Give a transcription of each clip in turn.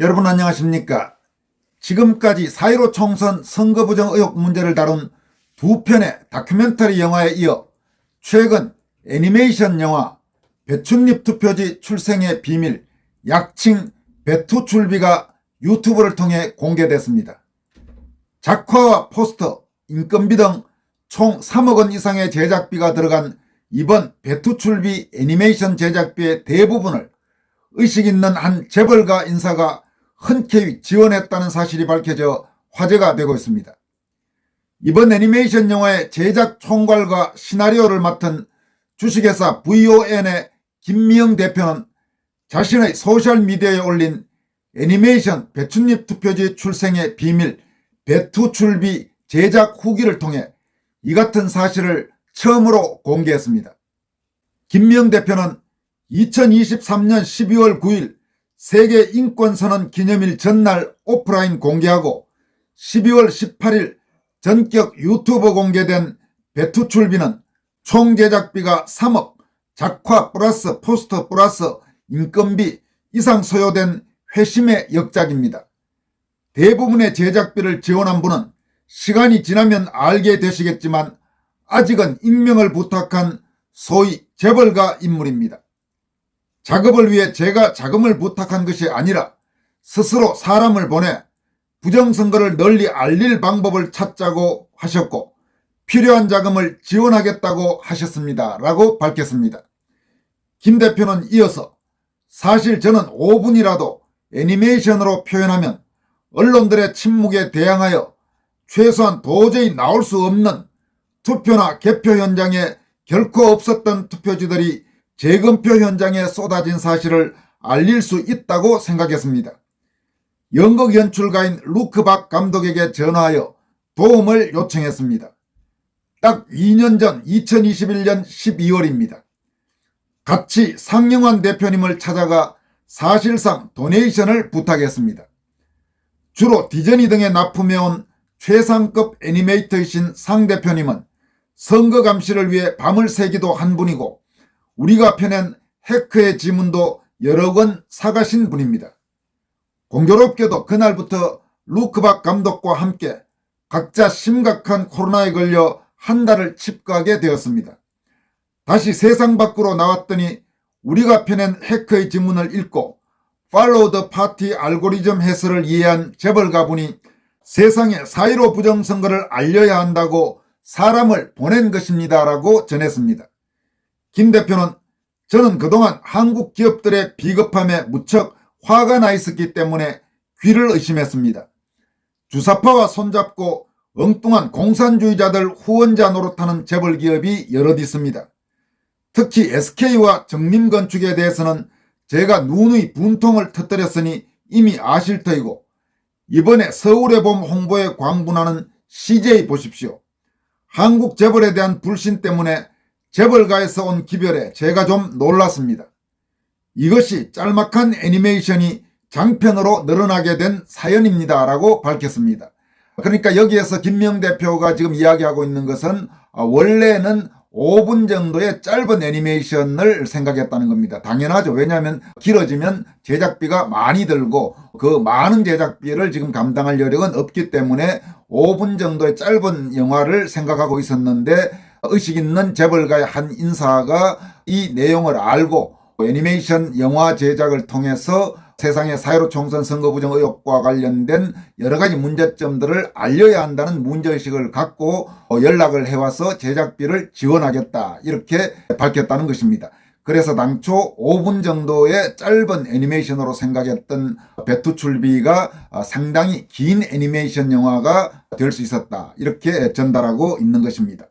여러분 안녕하십니까? 지금까지 4.15 총선 선거 부정 의혹 문제를 다룬 두 편의 다큐멘터리 영화에 이어 최근 애니메이션 영화 배춧잎 투표지 출생의 비밀 약칭 배투출비가 유튜브를 통해 공개됐습니다. 작화와 포스터, 인건비 등 총 3억 원 이상의 제작비가 들어간 이번 배투출비 애니메이션 제작비의 대부분을 의식 있는 한 재벌가 인사가 흔쾌히 지원했다는 사실이 밝혀져 화제가 되고 있습니다. 이번 애니메이션 영화의 제작 총괄과 시나리오를 맡은 주식회사 VON의 김미영 대표는 자신의 소셜미디어에 올린 애니메이션 배춧잎 투표지 출생의 비밀 배투출비 제작 후기를 통해 이 같은 사실을 처음으로 공개했습니다. 김미영 대표는 2023년 12월 9일 세계인권선언 기념일 전날 오프라인 공개하고 12월 18일 전격 유튜브 공개된 배투출비는 총 제작비가 3억, 작화 플러스 포스터 플러스 인건비 이상 소요된 회심의 역작입니다. 대부분의 제작비를 지원한 분은 시간이 지나면 알게 되시겠지만 아직은 익명을 부탁한 소위 재벌가 인물입니다. 작업을 위해 제가 자금을 부탁한 것이 아니라 스스로 사람을 보내 부정선거를 널리 알릴 방법을 찾자고 하셨고 필요한 자금을 지원하겠다고 하셨습니다. 라고 밝혔습니다. 김 대표는 이어서 사실 저는 5분이라도 애니메이션으로 표현하면 언론들의 침묵에 대항하여 최소한 도저히 나올 수 없는 투표나 개표 현장에 결코 없었던 투표지들이 재검표 현장에 쏟아진 사실을 알릴 수 있다고 생각했습니다. 연극 연출가인 루크 박 감독에게 전화하여 도움을 요청했습니다. 딱 2년 전 2021년 12월입니다. 같이 상영환 대표님을 찾아가 사실상 도네이션을 부탁했습니다. 주로 디즈니 등에 납품해온 최상급 애니메이터이신 상 대표님은 선거 감시를 위해 밤을 새기도 한 분이고 우리가 펴낸 해커의 지문도 여러 권 사가신 분입니다. 공교롭게도 그날부터 루크박 감독과 함께 각자 심각한 코로나에 걸려 한 달을 칩거하게 되었습니다. 다시 세상 밖으로 나왔더니 우리가 펴낸 해커의 지문을 읽고 팔로우 더 파티 알고리즘 해설을 이해한 재벌가분이 세상에 4.15 부정선거를 알려야 한다고 사람을 보낸 것입니다. 라고 전했습니다. 김 대표는 저는 그동안 한국 기업들의 비겁함에 무척 화가 나 있었기 때문에 귀를 의심했습니다. 주사파와 손잡고 엉뚱한 공산주의자들 후원자 노릇하는 재벌기업이 여럿 있습니다. 특히 SK와 정림건축에 대해서는 제가 누누이 분통을 터뜨렸으니 이미 아실 터이고 이번에 서울의 봄 홍보에 광분하는 CJ 보십시오. 한국 재벌에 대한 불신 때문에 재벌가에서 온 기별에 제가 좀 놀랐습니다. 이것이 짤막한 애니메이션이 장편으로 늘어나게 된 사연입니다. 라고 밝혔습니다. 그러니까 여기에서 김명 대표가 지금 이야기하고 있는 것은 원래는 5분 정도의 짧은 애니메이션을 생각했다는 겁니다. 당연하죠. 왜냐하면 길어지면 제작비가 많이 들고 그 많은 제작비를 지금 감당할 여력은 없기 때문에 5분 정도의 짧은 영화를 생각하고 있었는데 의식 있는 재벌가의 한 인사가 이 내용을 알고 애니메이션 영화 제작을 통해서 세상의 4.15 총선 선거 부정 의혹과 관련된 여러 가지 문제점들을 알려야 한다는 문제의식을 갖고 연락을 해와서 제작비를 지원하겠다 이렇게 밝혔다는 것입니다. 그래서 당초 5분 정도의 짧은 애니메이션으로 생각했던 배투출비가 상당히 긴 애니메이션 영화가 될 수 있었다 이렇게 전달하고 있는 것입니다.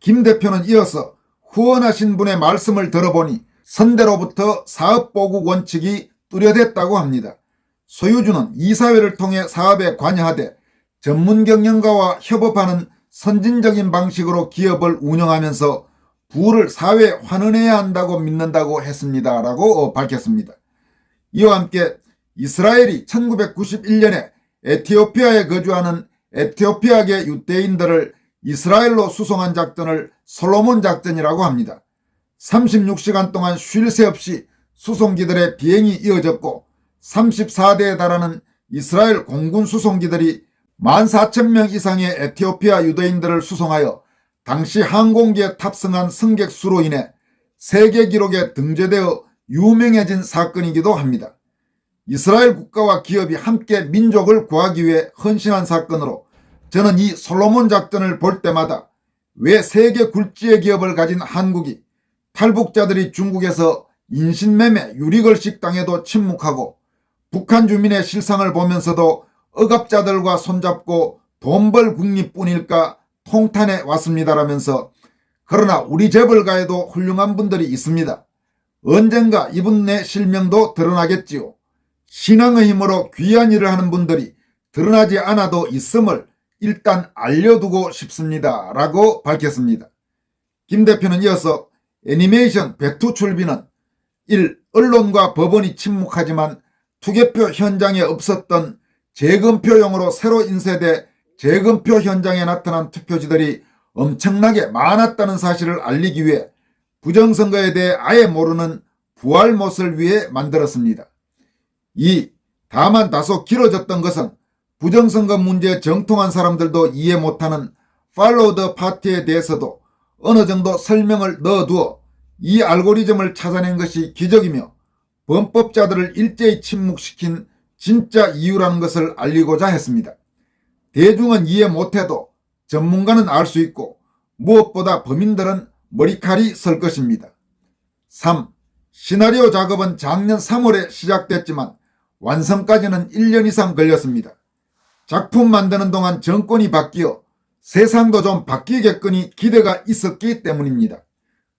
김 대표는 이어서 후원하신 분의 말씀을 들어보니 선대로부터 사업보국 원칙이 뚜렷했다고 합니다. 소유주는 이사회를 통해 사업에 관여하되 전문 경영가와 협업하는 선진적인 방식으로 기업을 운영하면서 부를 사회에 환원해야 한다고 믿는다고 했습니다. 라고 밝혔습니다. 이와 함께 이스라엘이 1991년에 에티오피아에 거주하는 에티오피아계 유대인들을 이스라엘로 수송한 작전을 솔로몬 작전이라고 합니다. 36시간 동안 쉴 새 없이 수송기들의 비행이 이어졌고 34대에 달하는 이스라엘 공군 수송기들이 14,000명 이상의 에티오피아 유대인들을 수송하여 당시 항공기에 탑승한 승객 수로 인해 세계 기록에 등재되어 유명해진 사건이기도 합니다. 이스라엘 국가와 기업이 함께 민족을 구하기 위해 헌신한 사건으로 저는 이 솔로몬 작전을 볼 때마다 왜 세계 굴지의 기업을 가진 한국이 탈북자들이 중국에서 인신매매 유리걸식 당해도 침묵하고 북한 주민의 실상을 보면서도 억압자들과 손잡고 돈 벌 국리뿐일까 통탄해 왔습니다라면서 그러나 우리 재벌가에도 훌륭한 분들이 있습니다. 언젠가 이분의 실명도 드러나겠지요. 신앙의 힘으로 귀한 일을 하는 분들이 드러나지 않아도 있음을 일단 알려두고 싶습니다. 라고 밝혔습니다. 김 대표는 이어서 애니메이션 배투 출비는 1. 언론과 법원이 침묵하지만 투개표 현장에 없었던 재검표용으로 새로 인쇄돼 재검표 현장에 나타난 투표지들이 엄청나게 많았다는 사실을 알리기 위해 부정선거에 대해 아예 모르는 부활못을 위해 만들었습니다. 2. 다만 다소 길어졌던 것은 부정선거 문제에 정통한 사람들도 이해 못하는 팔로우 더 파티에 대해서도 어느 정도 설명을 넣어두어 이 알고리즘을 찾아낸 것이 기적이며 범법자들을 일제히 침묵시킨 진짜 이유라는 것을 알리고자 했습니다. 대중은 이해 못해도 전문가는 알 수 있고 무엇보다 범인들은 머리칼이 설 것입니다. 3. 시나리오 작업은 작년 3월에 시작됐지만 완성까지는 1년 이상 걸렸습니다. 작품 만드는 동안 정권이 바뀌어 세상도 좀 바뀌겠거니 기대가 있었기 때문입니다.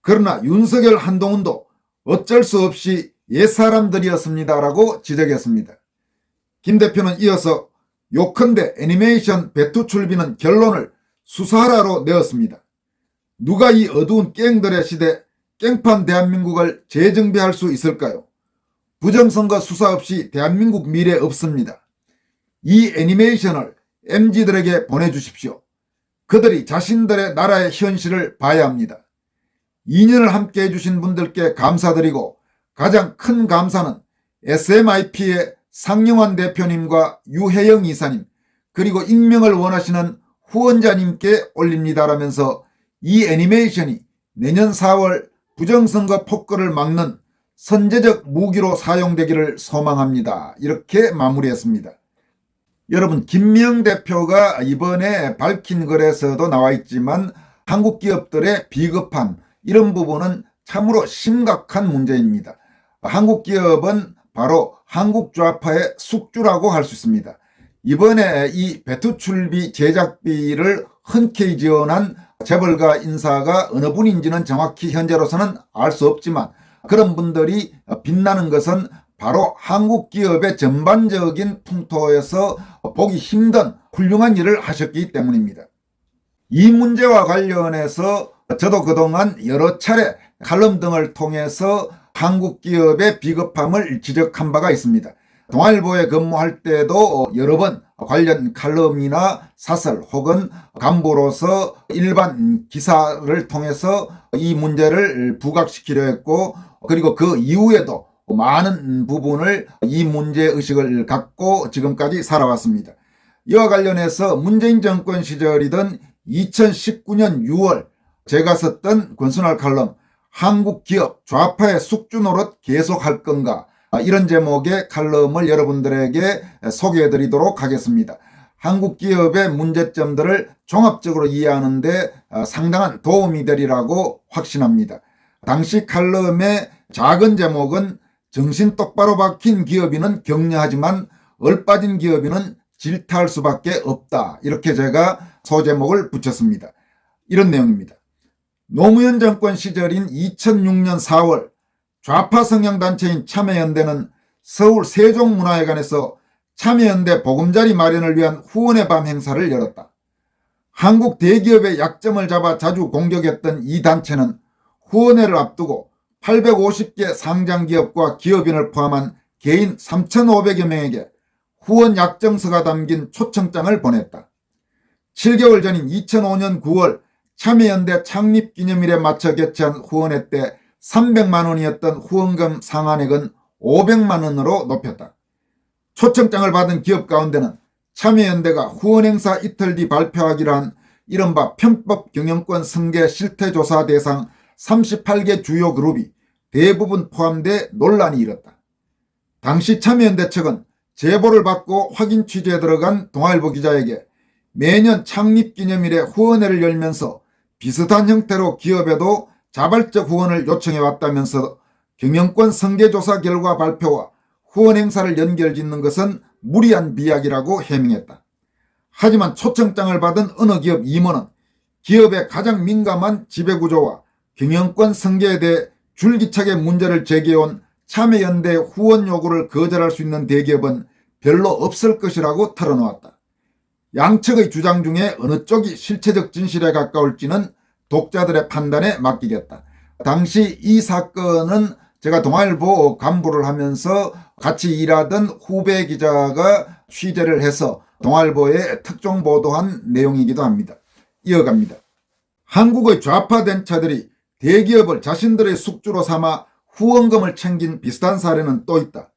그러나 윤석열 한동훈도 어쩔 수 없이 옛사람들이었습니다라고 지적했습니다. 김 대표는 이어서 요컨대 애니메이션 배투 출비는 결론을 수사하라로 내었습니다. 누가 이 어두운 깽들의 시대 깽판 대한민국을 재정비할 수 있을까요? 부정선거 수사 없이 대한민국 미래 없습니다. 이 애니메이션을 MZ들에게 보내주십시오. 그들이 자신들의 나라의 현실을 봐야 합니다. 2년을 함께 해주신 분들께 감사드리고 가장 큰 감사는 SMIP의 상영환 대표님과 유혜영 이사님 그리고 익명을 원하시는 후원자님께 올립니다라면서 이 애니메이션이 내년 4월 부정선거 폭거를 막는 선제적 무기로 사용되기를 소망합니다. 이렇게 마무리했습니다. 여러분, 김명 대표가 이번에 밝힌 글에서도 나와 있지만 한국 기업들의 비겁함 이런 부분은 참으로 심각한 문제입니다. 한국 기업은 바로 한국 좌파의 숙주라고 할 수 있습니다. 이번에 이 배투 출비 제작비를 흔쾌히 지원한 재벌가 인사가 어느 분인지는 정확히 현재로서는 알 수 없지만 그런 분들이 빛나는 것은 바로 한국 기업의 전반적인 풍토에서 보기 힘든 훌륭한 일을 하셨기 때문입니다. 이 문제와 관련해서 저도 그동안 여러 차례 칼럼 등을 통해서 한국 기업의 비겁함을 지적한 바가 있습니다. 동아일보에 근무할 때도 여러 번 관련 칼럼이나 사설 혹은 간부로서 일반 기사를 통해서 이 문제를 부각시키려 했고 그리고 그 이후에도 많은 부분을 이 문제의식을 갖고 지금까지 살아왔습니다. 이와 관련해서 문재인 정권 시절이던 2019년 6월 제가 썼던 권순할 칼럼 한국 기업 좌파의 숙주 노릇 계속할 건가 이런 제목의 칼럼을 여러분들에게 소개해드리도록 하겠습니다. 한국 기업의 문제점들을 종합적으로 이해하는 데 상당한 도움이 되리라고 확신합니다. 당시 칼럼의 작은 제목은 정신 똑바로 박힌 기업인은 격려하지만 얼빠진 기업인은 질타할 수밖에 없다. 이렇게 제가 소제목을 붙였습니다. 이런 내용입니다. 노무현 정권 시절인 2006년 4월 좌파 성향단체인 참여연대는 서울 세종문화회관에서 참여연대 보금자리 마련을 위한 후원의 밤 행사를 열었다. 한국 대기업의 약점을 잡아 자주 공격했던 이 단체는 후원회를 앞두고 850개 상장기업과 기업인을 포함한 개인 3,500여 명에게 후원 약정서가 담긴 초청장을 보냈다. 7개월 전인 2005년 9월 참여연대 창립기념일에 맞춰 개최한 후원회 때 300만 원이었던 후원금 상한액은 500만 원으로 높였다. 초청장을 받은 기업 가운데는 참여연대가 후원행사 이틀 뒤 발표하기로 한 이른바 편법 경영권 승계 실태조사 대상 38개 주요 그룹이 대부분 포함돼 논란이 일었다. 당시 참여연대 측은 제보를 받고 확인 취재에 들어간 동아일보 기자에게 매년 창립기념일에 후원회를 열면서 비슷한 형태로 기업에도 자발적 후원을 요청해왔다면서 경영권 승계조사 결과 발표와 후원 행사를 연결짓는 것은 무리한 비약이라고 해명했다. 하지만 초청장을 받은 어느 기업 임원은 기업의 가장 민감한 지배구조와 경영권 승계에 대해 줄기차게 문제를 제기해온 참여연대 후원 요구를 거절할 수 있는 대기업은 별로 없을 것이라고 털어놓았다. 양측의 주장 중에 어느 쪽이 실체적 진실에 가까울지는 독자들의 판단에 맡기겠다. 당시 이 사건은 제가 동아일보 간부를 하면서 같이 일하던 후배 기자가 취재를 해서 동아일보에 특종 보도한 내용이기도 합니다. 이어갑니다. 한국의 좌파된 차들이 대기업을 자신들의 숙주로 삼아 후원금을 챙긴 비슷한 사례는 또 있다.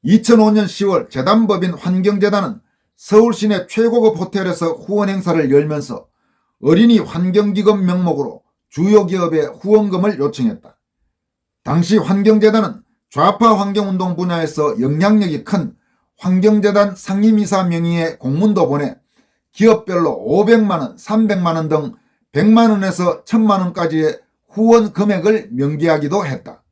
2005년 10월 재단법인 환경재단은 서울 시내 최고급 호텔에서 후원 행사를 열면서 어린이 환경기금 명목으로 주요 기업에 후원금을 요청했다. 당시 환경재단은 좌파 환경운동 분야에서 영향력이 큰 환경재단 상임이사 명의의 공문도 보내 기업별로 500만원, 300만원 등 100만원에서 1000만원까지의 후원 금액을 명기하기도 했다.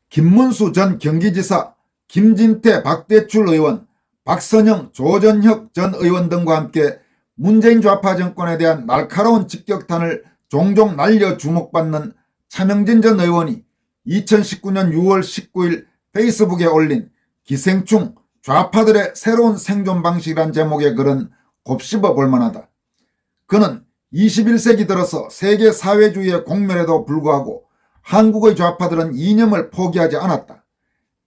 김문수 전 경기지사, 김진태, 박대출 의원, 박선영, 조전혁 전 의원 등과 함께 문재인 좌파 정권에 대한 날카로운 직격탄을 종종 날려 주목받는 차명진 전 의원이 2019년 6월 19일 페이스북에 올린 기생충 좌파들의 새로운 생존 방식이란 제목의 글은 곱씹어 볼만하다. 그는 21세기 들어서 세계 사회주의의 공멸에도 불구하고 한국의 좌파들은 이념을 포기하지 않았다.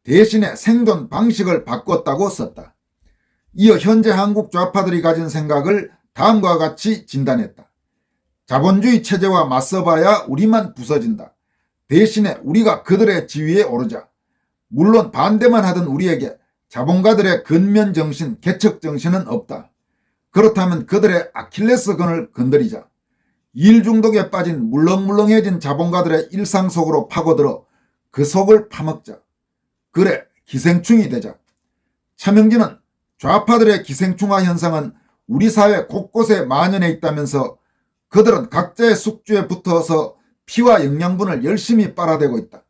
대신에 생존 방식을 바꿨다고 썼다. 이어 현재 한국 좌파들이 가진 생각을 다음과 같이 진단했다. 자본주의 체제와 맞서봐야 우리만 부서진다. 대신에 우리가 그들의 지위에 오르자. 물론 반대만 하던 우리에게 자본가들의 근면정신, 개척정신은 없다. 그렇다면 그들의 아킬레스건을 건드리자. 일 중독에 빠진 물렁물렁해진 자본가들의 일상 속으로 파고들어 그 속을 파먹자. 그래, 기생충이 되자. 차명진은 좌파들의 기생충화 현상은 우리 사회 곳곳에 만연해 있다면서 그들은 각자의 숙주에 붙어서 피와 영양분을 열심히 빨아대고 있다.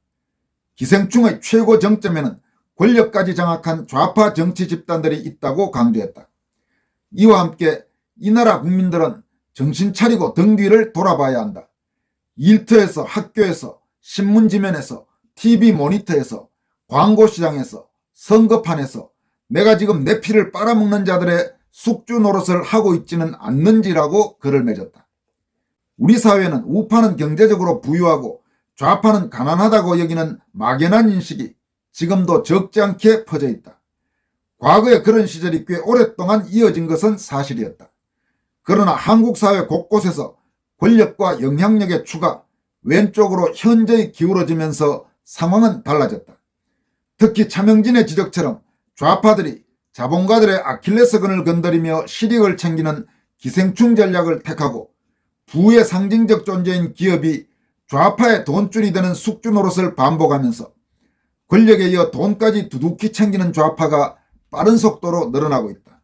기생충의 최고 정점에는 권력까지 장악한 좌파 정치 집단들이 있다고 강조했다. 이와 함께 이 나라 국민들은 정신 차리고 등 뒤를 돌아봐야 한다. 일터에서, 학교에서, 신문지면에서, TV 모니터에서, 광고시장에서, 선거판에서 내가 지금 내 피를 빨아먹는 자들의 숙주 노릇을 하고 있지는 않는지라고 글을 맺었다. 우리 사회는 우파는 경제적으로 부유하고 좌파는 가난하다고 여기는 막연한 인식이 지금도 적지 않게 퍼져 있다. 과거에 그런 시절이 꽤 오랫동안 이어진 것은 사실이었다. 그러나 한국 사회 곳곳에서 권력과 영향력의 추가, 왼쪽으로 현저히 기울어지면서 상황은 달라졌다. 특히 차명진의 지적처럼 좌파들이 자본가들의 아킬레스건을 건드리며 실익을 챙기는 기생충 전략을 택하고 부의 상징적 존재인 기업이 좌파의 돈줄이 되는 숙주 노릇을 반복하면서 권력에 이어 돈까지 두둑히 챙기는 좌파가 빠른 속도로 늘어나고 있다.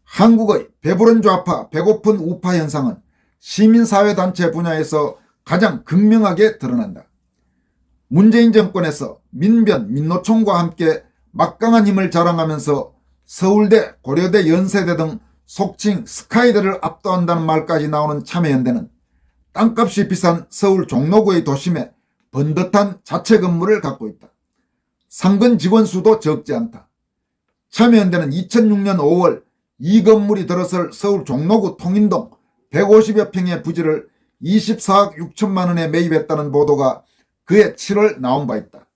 한국의 배부른 좌파, 배고픈 우파 현상은 시민사회단체 분야에서 가장 극명하게 드러난다. 문재인 정권에서 민변, 민노총과 함께 막강한 힘을 자랑하면서 서울대, 고려대, 연세대 등 속칭 스카이들을 압도한다는 말까지 나오는 참여연대는 땅값이 비싼 서울 종로구의 도심에 번듯한 자체 건물을 갖고 있다. 상근 직원 수도 적지 않다. 참여연대는 2006년 5월 이 건물이 들어설 서울 종로구 통인동 150여 평의 부지를 24억 6천만 원에 매입했다는 보도가 그해 7월 나온 바 있다.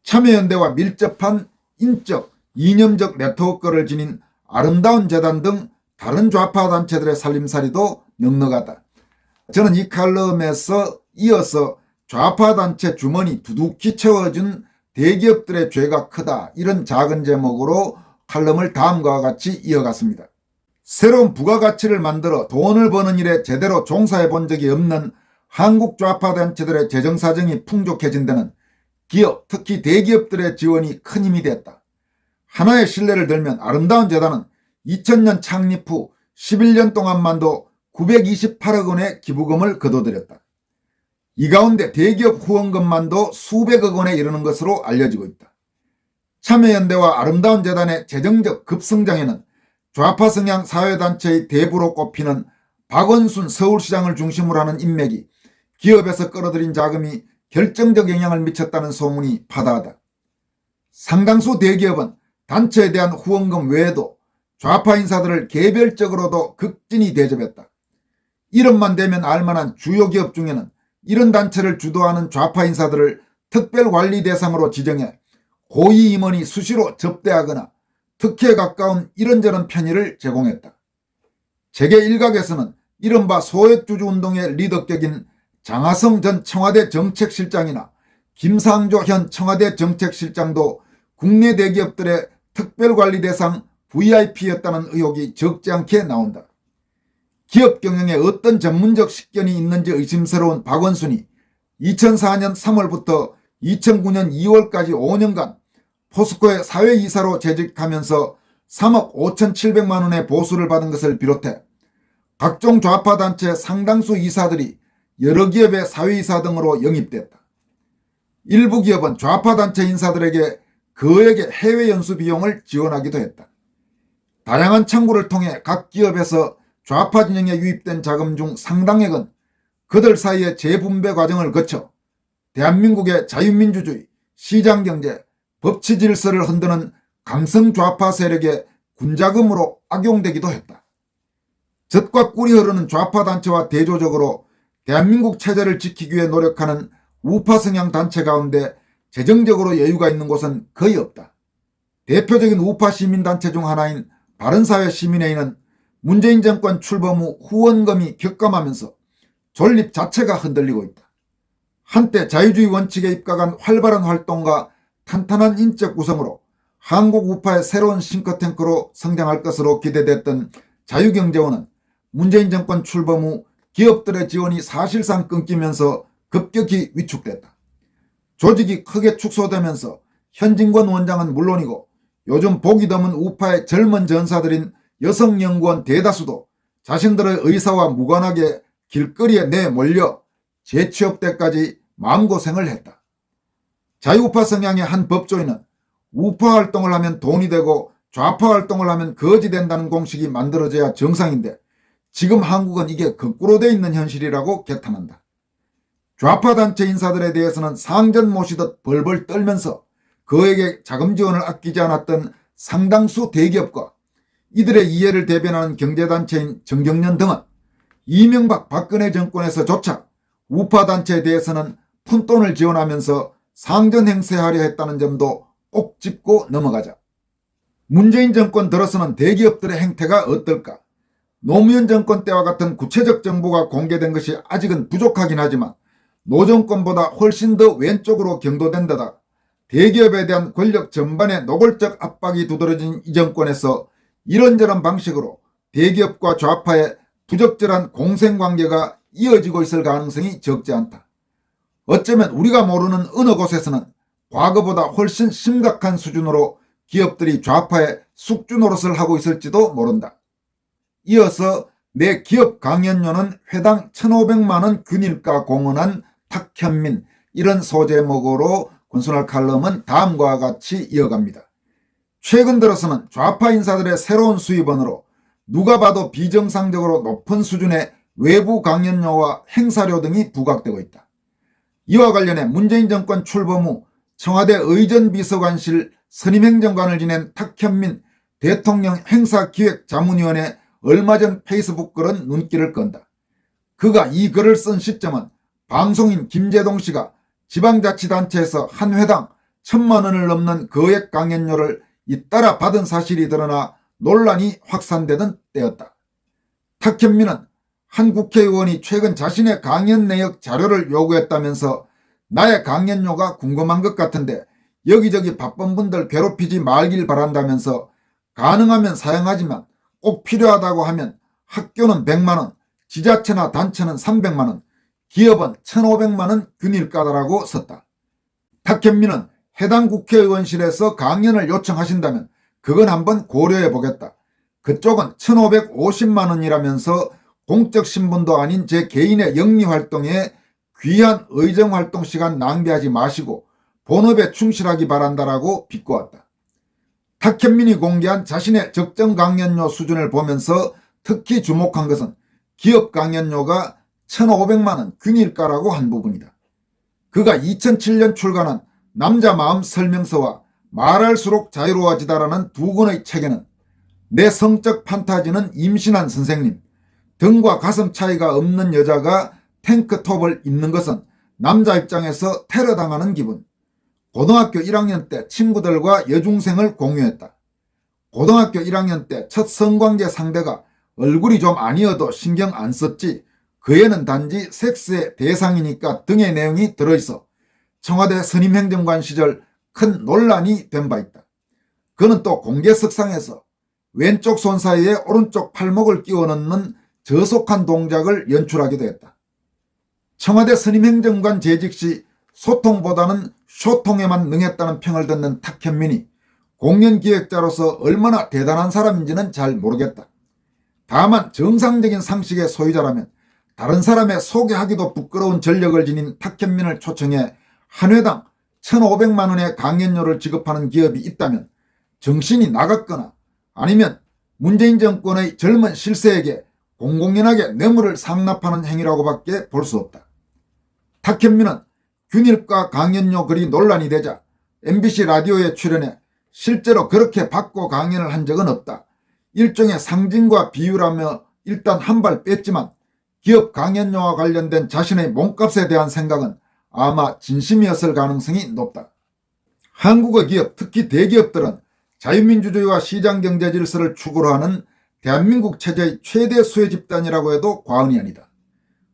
참여연대와 밀접한 인적, 이념적 네트워크를 지닌 아름다운 재단 등 다른 좌파 단체들의 살림살이도 넉넉하다. 저는 이 칼럼에서 이어서 좌파 단체 주머니 두둑히 채워준 대기업들의 죄가 크다, 이런 작은 제목으로 칼럼을 다음과 같이 이어갔습니다. 새로운 부가가치를 만들어 돈을 버는 일에 제대로 종사해 본 적이 없는 한국 좌파 단체들의 재정 사정이 풍족해진 데는 기업, 특히 대기업들의 지원이 큰 힘이 됐다. 하나의 신뢰를 들면 아름다운 재단은 2000년 창립 후 11년 동안만도 928억 원의 기부금을 거둬들였다. 이 가운데 대기업 후원금만도 수백억 원에 이르는 것으로 알려지고 있다. 참여연대와 아름다운 재단의 재정적 급성장에는 좌파 성향 사회단체의 대부로 꼽히는 박원순 서울시장을 중심으로 하는 인맥이 기업에서 끌어들인 자금이 결정적 영향을 미쳤다는 소문이 파다하다. 상당수 대기업은 단체에 대한 후원금 외에도 좌파 인사들을 개별적으로도 극진히 대접했다. 이름만 대면 알만한 주요 기업 중에는 이런 단체를 주도하는 좌파 인사들을 특별관리 대상으로 지정해 고위 임원이 수시로 접대하거나 특혜에 가까운 이런저런 편의를 제공했다. 재계 일각에서는 이른바 소액주주 운동의 리더격인 장하성 전 청와대 정책실장이나 김상조 현 청와대 정책실장도 국내 대기업들의 특별관리 대상 VIP였다는 의혹이 적지 않게 나온다. 기업 경영에 어떤 전문적 식견이 있는지 의심스러운 박원순이 2004년 3월부터 2009년 2월까지 5년간 포스코의 사회이사로 재직하면서 3억 5,700만 원의 보수를 받은 것을 비롯해 각종 좌파 단체 상당수 이사들이 여러 기업의 사회이사 등으로 영입됐다. 일부 기업은 좌파 단체 인사들에게 거액의 해외 연수 비용을 지원하기도 했다. 다양한 창구를 통해 각 기업에서 좌파 진영에 유입된 자금 중 상당액은 그들 사이의 재분배 과정을 거쳐 대한민국의 자유민주주의, 시장경제, 법치 질서를 흔드는 강성 좌파 세력의 군자금으로 악용되기도 했다. 젖과 꿀이 흐르는 좌파 단체와 대조적으로 대한민국 체제를 지키기 위해 노력하는 우파 성향 단체 가운데 재정적으로 여유가 있는 곳은 거의 없다. 대표적인 우파 시민단체 중 하나인 바른사회 시민회의는 문재인 정권 출범 후 후원금이 격감하면서 존립 자체가 흔들리고 있다. 한때 자유주의 원칙에 입각한 활발한 활동과 탄탄한 인적 구성으로 한국 우파의 새로운 싱크탱크로 성장할 것으로 기대됐던 자유경제원은 문재인 정권 출범 후 기업들의 지원이 사실상 끊기면서 급격히 위축됐다. 조직이 크게 축소되면서 현진권 원장은 물론이고 요즘 보기 드문 우파의 젊은 전사들인 여성연구원 대다수도 자신들의 의사와 무관하게 길거리에 내몰려 재취업 때까지 마음고생을 했다. 자유우파 성향의 한 법조인은 우파 활동을 하면 돈이 되고 좌파 활동을 하면 거지 된다는 공식이 만들어져야 정상인데 지금 한국은 이게 거꾸로 돼 있는 현실이라고 개탄한다. 좌파 단체 인사들에 대해서는 상전 모시듯 벌벌 떨면서 그에게 자금 지원을 아끼지 않았던 상당수 대기업과 이들의 이해를 대변하는 경제단체인 정경련 등은 이명박 박근혜 정권에서조차 우파 단체에 대해서는 푼돈을 지원하면서 상전 행세하려 했다는 점도 꼭 짚고 넘어가자. 문재인 정권 들어서는 대기업들의 행태가 어떨까? 노무현 정권 때와 같은 구체적 정보가 공개된 것이 아직은 부족하긴 하지만 노 정권보다 훨씬 더 왼쪽으로 경도된 데다 대기업에 대한 권력 전반의 노골적 압박이 두드러진 이 정권에서 이런저런 방식으로 대기업과 좌파의 부적절한 공생관계가 이어지고 있을 가능성이 적지 않다. 어쩌면 우리가 모르는 어느 곳에서는 과거보다 훨씬 심각한 수준으로 기업들이 좌파의 숙주 노릇을 하고 있을지도 모른다. 이어서 내 기업 강연료는 회당 1,500만 원 균일가 공헌한 탁현민, 이런 소제목으로 군수날 칼럼은 다음과 같이 이어갑니다. 최근 들어서는 좌파 인사들의 새로운 수입원으로 누가 봐도 비정상적으로 높은 수준의 외부 강연료와 행사료 등이 부각되고 있다. 이와 관련해 문재인 정권 출범 후 청와대 의전비서관실 선임행정관을 지낸 탁현민 대통령 행사기획자문위원회 얼마 전 페이스북 글은 눈길을 끈다. 그가 이 글을 쓴 시점은 방송인 김재동 씨가 지방자치단체에서 한 회당 1,000만 원을 넘는 거액 강연료를 잇따라 받은 사실이 드러나 논란이 확산되던 때였다. 탁현민은 한 국회의원이 최근 자신의 강연 내역 자료를 요구했다면서 나의 강연료가 궁금한 것 같은데 여기저기 바쁜 분들 괴롭히지 말길 바란다면서 가능하면 사용하지만 꼭 필요하다고 하면 학교는 100만원, 지자체나 단체는 300만원, 기업은 1,500만원 균일가다라고 썼다. 탁현민은 해당 국회의원실에서 강연을 요청하신다면 그건 한번 고려해 보겠다. 그쪽은 1,550만원이라면서 공적 신분도 아닌 제 개인의 영리활동에 귀한 의정활동 시간 낭비하지 마시고 본업에 충실하기 바란다라고 비꼬았다. 탁현민이 공개한 자신의 적정 강연료 수준을 보면서 특히 주목한 것은 기업 강연료가 1,500만원 균일가라고 한 부분이다. 그가 2007년 출간한 남자 마음 설명서와 말할수록 자유로워지다라는 두 권의 책에는 내 성적 판타지는 임신한 선생님, 등과 가슴 차이가 없는 여자가 탱크톱을 입는 것은 남자 입장에서 테러당하는 기분, 고등학교 1학년 때 친구들과 여중생을 공유했다. 고등학교 1학년 때 첫 성관계 상대가 얼굴이 좀 아니어도 신경 안 썼지 그 애는 단지 섹스의 대상이니까 등의 내용이 들어있어 청와대 선임행정관 시절 큰 논란이 된 바 있다. 그는 또 공개석상에서 왼쪽 손 사이에 오른쪽 팔목을 끼워 넣는 저속한 동작을 연출하기도 했다. 청와대 선임행정관 재직 시 소통보다는 쇼통에만 능했다는 평을 듣는 탁현민이 공연기획자로서 얼마나 대단한 사람인지는 잘 모르겠다. 다만 정상적인 상식의 소유자라면 다른 사람의 소개하기도 부끄러운 전력을 지닌 탁현민을 초청해 한 회당 1,500만 원의 강연료를 지급하는 기업이 있다면 정신이 나갔거나 아니면 문재인 정권의 젊은 실세에게 공공연하게 뇌물을 상납하는 행위라고밖에 볼 수 없다. 탁현민은 균일가 강연료 글이 논란이 되자 MBC 라디오에 출연해 실제로 그렇게 받고 강연을 한 적은 없다. 일종의 상징과 비유라며 일단 한 발 뺐지만 기업 강연료와 관련된 자신의 몸값에 대한 생각은 아마 진심이었을 가능성이 높다. 한국의 기업, 특히 대기업들은 자유민주주의와 시장경제 질서를 축으로 하는 대한민국 체제의 최대 수혜 집단이라고 해도 과언이 아니다.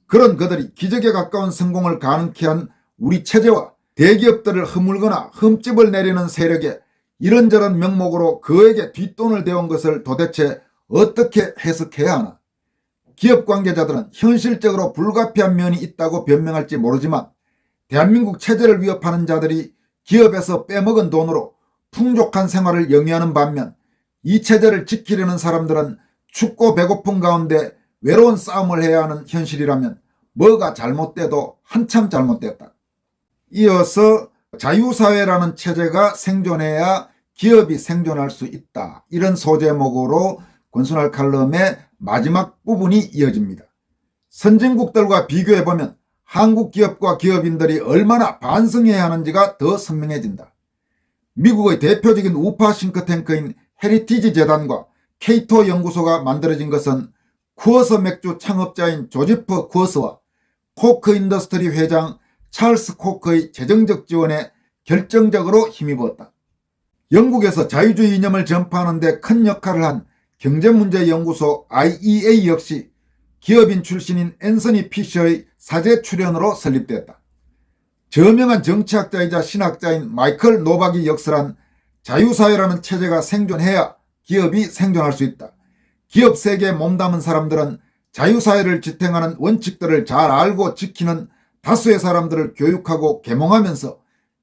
그런 그들이 기적에 가까운 성공을 가능케 한 우리 체제와 대기업들을 허물거나 흠집을 내리는 세력에 이런저런 명목으로 그에게 뒷돈을 대온 것을 도대체 어떻게 해석해야 하나. 기업 관계자들은 현실적으로 불가피한 면이 있다고 변명할지 모르지만 대한민국 체제를 위협하는 자들이 기업에서 빼먹은 돈으로 풍족한 생활을 영위하는 반면 이 체제를 지키려는 사람들은 춥고 배고픈 가운데 외로운 싸움을 해야 하는 현실이라면 뭐가 잘못돼도 한참 잘못됐다. 이어서 자유사회라는 체제가 생존해야 기업이 생존할 수 있다. 이런 소제목으로 권순할 칼럼의 마지막 부분이 이어집니다. 선진국들과 비교해보면 한국 기업과 기업인들이 얼마나 반성해야 하는지가 더 선명해진다. 미국의 대표적인 우파 싱크탱크인 헤리티지 재단과 케이토 연구소가 만들어진 것은 쿠어서 맥주 창업자인 조지프 쿠어서와 코크 인더스트리 회장 찰스 코크의 재정적 지원에 결정적으로 힘입었다. 영국에서 자유주의 이념을 전파하는 데 큰 역할을 한 경제문제연구소 IEA 역시 기업인 출신인 앤서니 피셔의 사제 출연으로 설립됐다. 저명한 정치학자이자 신학자인 마이클 노박이 역설한 자유사회라는 체제가 생존해야 기업이 생존할 수 있다. 기업 세계에 몸담은 사람들은 자유사회를 지탱하는 원칙들을 잘 알고 지키는 다수의 사람들을 교육하고 계몽하면서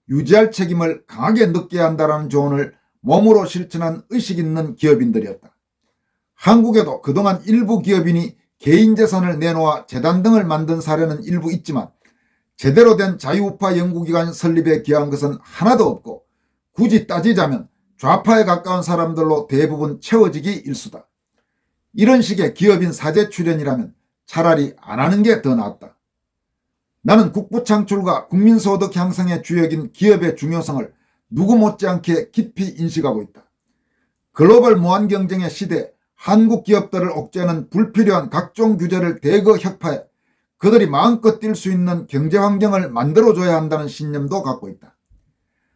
유지할 책임을 강하게 느껴야 한다는 조언을 몸으로 실천한 의식 있는 기업인들이었다. 한국에도 그동안 일부 기업인이 개인 재산을 내놓아 재단 등을 만든 사례는 일부 있지만 제대로 된 자유우파 연구기관 설립에 기여한 것은 하나도 없고 굳이 따지자면 좌파에 가까운 사람들로 대부분 채워지기 일쑤다. 이런 식의 기업인 사제 출연이라면 차라리 안 하는 게 더 낫다. 나는 국부 창출과 국민소득 향상의 주역인 기업의 중요성을 누구 못지않게 깊이 인식하고 있다. 글로벌 무한경쟁의 시대에 한국 기업들을 옥죄는 불필요한 각종 규제를 대거 혁파해 그들이 마음껏 뛸 수 있는 경제 환경을 만들어줘야 한다는 신념도 갖고 있다.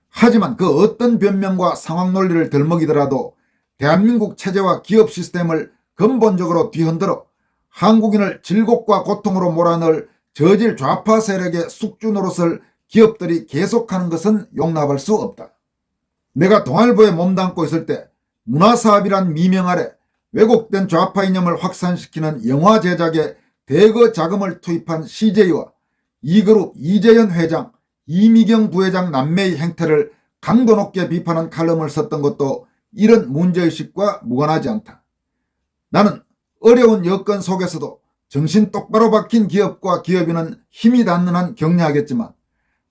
하지만 그 어떤 변명과 상황 논리를 들먹이더라도 대한민국 체제와 기업 시스템을 근본적으로 뒤흔들어 한국인을 질곡과 고통으로 몰아넣을 저질 좌파 세력의 숙주 노릇을 기업들이 계속하는 것은 용납할 수 없다. 내가 동아일보에 몸담고 있을 때 문화사업이란 미명 아래 왜곡된 좌파 이념을 확산시키는 영화 제작에 대거 자금을 투입한 CJ와 이그룹 이재현 회장, 이미경 부회장 남매의 행태를 강도 높게 비판한 칼럼을 썼던 것도 이런 문제의식과 무관하지 않다. 나는 어려운 여건 속에서도 정신 똑바로 박힌 기업과 기업인은 힘이 닿는 한 격려하겠지만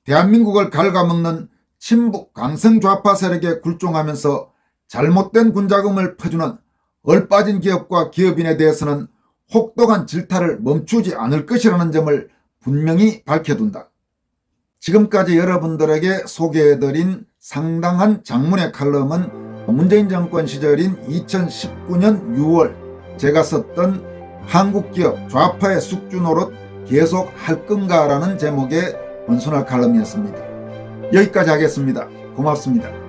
대한민국을 갉아먹는 친북 강성 좌파 세력에 굴종하면서 잘못된 군자금을 퍼주는 얼빠진 기업과 기업인에 대해서는 혹독한 질타를 멈추지 않을 것이라는 점을 분명히 밝혀둔다. 지금까지 여러분들에게 소개해드린 상당한 장문의 칼럼은 문재인 정권 시절인 2019년 6월 제가 썼던 한국기업 좌파의 숙주 노릇 계속 할 건가라는 제목의 원순할 칼럼이었습니다. 여기까지 하겠습니다. 고맙습니다.